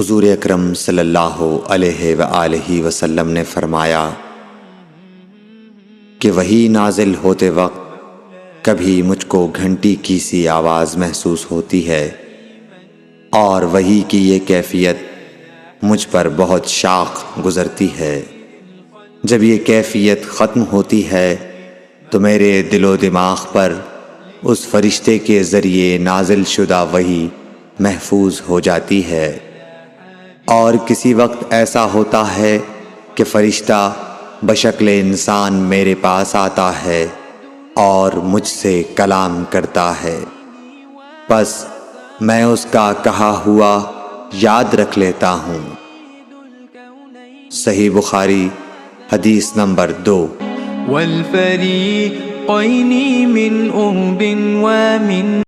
حضور اکرم صلی اللہ علیہ وآلہ وسلم نے فرمایا کہ وحی نازل ہوتے وقت کبھی مجھ کو گھنٹی کی سی آواز محسوس ہوتی ہے، اور وحی کی یہ کیفیت مجھ پر بہت شاق گزرتی ہے۔ جب یہ کیفیت ختم ہوتی ہے تو میرے دل و دماغ پر اس فرشتے کے ذریعے نازل شدہ وحی محفوظ ہو جاتی ہے، اور کسی وقت ایسا ہوتا ہے کہ فرشتہ بشکل انسان میرے پاس آتا ہے اور مجھ سے کلام کرتا ہے، پس میں اس کا کہا ہوا یاد رکھ لیتا ہوں۔ صحیح بخاری حدیث نمبر 2۔ والفریقین من أرب ومن